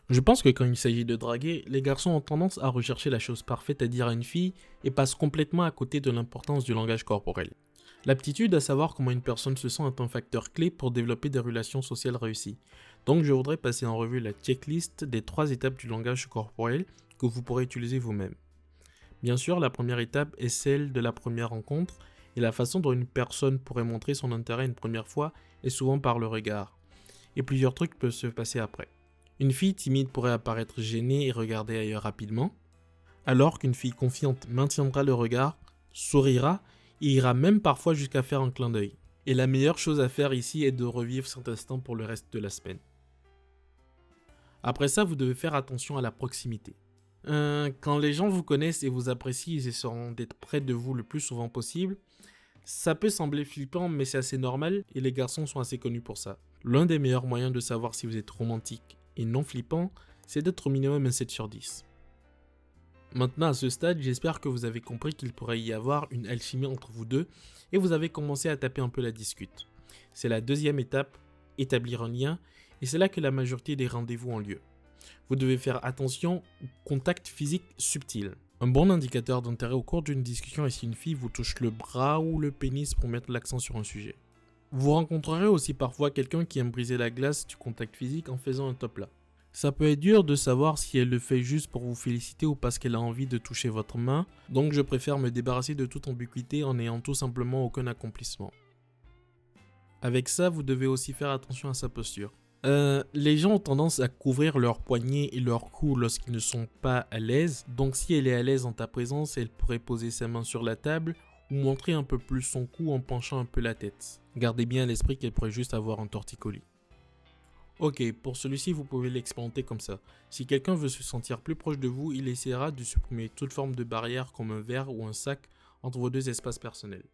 Je pense que quand il s'agit de draguer, les garçons ont tendance à rechercher la chose parfaite à dire à une fille et passent complètement à côté de l'importance du langage corporel. L'aptitude à savoir comment une personne se sent est un facteur clé pour développer des relations sociales réussies. Donc je voudrais passer en revue la checklist des 3 étapes du langage corporel que vous pourrez utiliser vous-même. Bien sûr, la première étape est celle de la première rencontre et la façon dont une personne pourrait montrer son intérêt une première fois est souvent par le regard. Et plusieurs trucs peuvent se passer après. Une fille timide pourrait apparaître gênée et regarder ailleurs rapidement, alors qu'une fille confiante maintiendra le regard, sourira et ira même parfois jusqu'à faire un clin d'œil. Et la meilleure chose à faire ici est de revivre cet instant pour le reste de la semaine. Après ça, vous devez faire attention à la proximité. Quand les gens vous connaissent et vous apprécient, ils essaieront d'être près de vous le plus souvent possible. Ça peut sembler flippant, mais c'est assez normal et les garçons sont assez connus pour ça. L'un des meilleurs moyens de savoir si vous êtes romantique et non flippant, c'est d'être au minimum un 7 sur 10. Maintenant, à ce stade, j'espère que vous avez compris qu'il pourrait y avoir une alchimie entre vous deux et vous avez commencé à taper un peu la discute. C'est la deuxième étape, établir un lien, et c'est là que la majorité des rendez-vous ont lieu. Vous devez faire attention au contact physique subtil. Un bon indicateur d'intérêt au cours d'une discussion est si une fille vous touche le bras ou le pénis pour mettre l'accent sur un sujet. Vous rencontrerez aussi parfois quelqu'un qui aime briser la glace du contact physique en faisant un top là. Ça peut être dur de savoir si elle le fait juste pour vous féliciter ou parce qu'elle a envie de toucher votre main, donc je préfère me débarrasser de toute ambiguïté en n'ayant tout simplement aucun accomplissement. Avec ça, vous devez aussi faire attention à sa posture. Les gens ont tendance à couvrir leurs poignets et leur cou lorsqu'ils ne sont pas à l'aise, donc si elle est à l'aise en ta présence, elle pourrait poser sa main sur la table ou montrer un peu plus son cou en penchant un peu la tête. Gardez bien à l'esprit qu'elle pourrait juste avoir un torticolis. Ok, pour celui-ci, vous pouvez l'expérimenter comme ça. Si quelqu'un veut se sentir plus proche de vous, il essaiera de supprimer toute forme de barrière comme un verre ou un sac entre vos deux espaces personnels.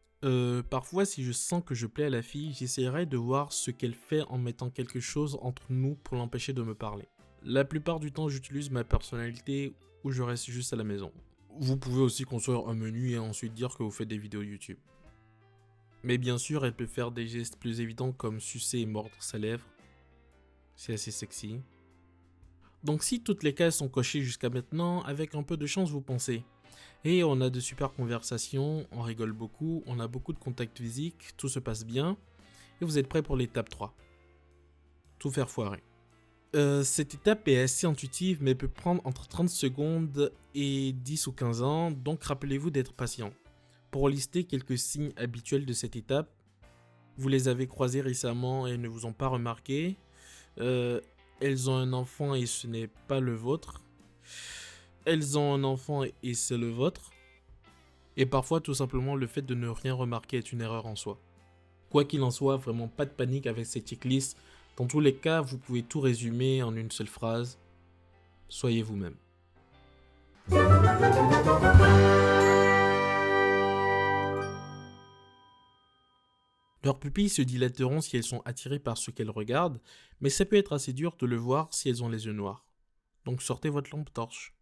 Parfois, si je sens que je plais à la fille, j'essaierai de voir ce qu'elle fait en mettant quelque chose entre nous pour l'empêcher de me parler. La plupart du temps, j'utilise ma personnalité ou je reste juste à la maison. Vous pouvez aussi construire un menu et ensuite dire que vous faites des vidéos YouTube. Mais bien sûr, elle peut faire des gestes plus évidents comme sucer et mordre sa lèvre. C'est assez sexy. Donc si toutes les cases sont cochées jusqu'à maintenant, avec un peu de chance vous pensez. Et on a de super conversations, on rigole beaucoup, on a beaucoup de contacts physiques, tout se passe bien. Et vous êtes prêts pour l'étape 3. Tout faire foirer. Cette étape est assez intuitive mais peut prendre entre 30 secondes et 10 ou 15 ans, donc rappelez-vous d'être patient. Pour lister quelques signes habituels de cette étape, vous les avez croisés récemment et ne vous ont pas remarqué. Elles ont un enfant et ce n'est pas le vôtre. Elles ont un enfant et c'est le vôtre. Et parfois, tout simplement, le fait de ne rien remarquer est une erreur en soi. Quoi qu'il en soit, vraiment pas de panique avec cette checklist. Dans tous les cas, vous pouvez tout résumer en une seule phrase. Soyez vous-même. Leurs pupilles se dilateront si elles sont attirées par ce qu'elles regardent, mais ça peut être assez dur de le voir si elles ont les yeux noirs. Donc sortez votre lampe torche.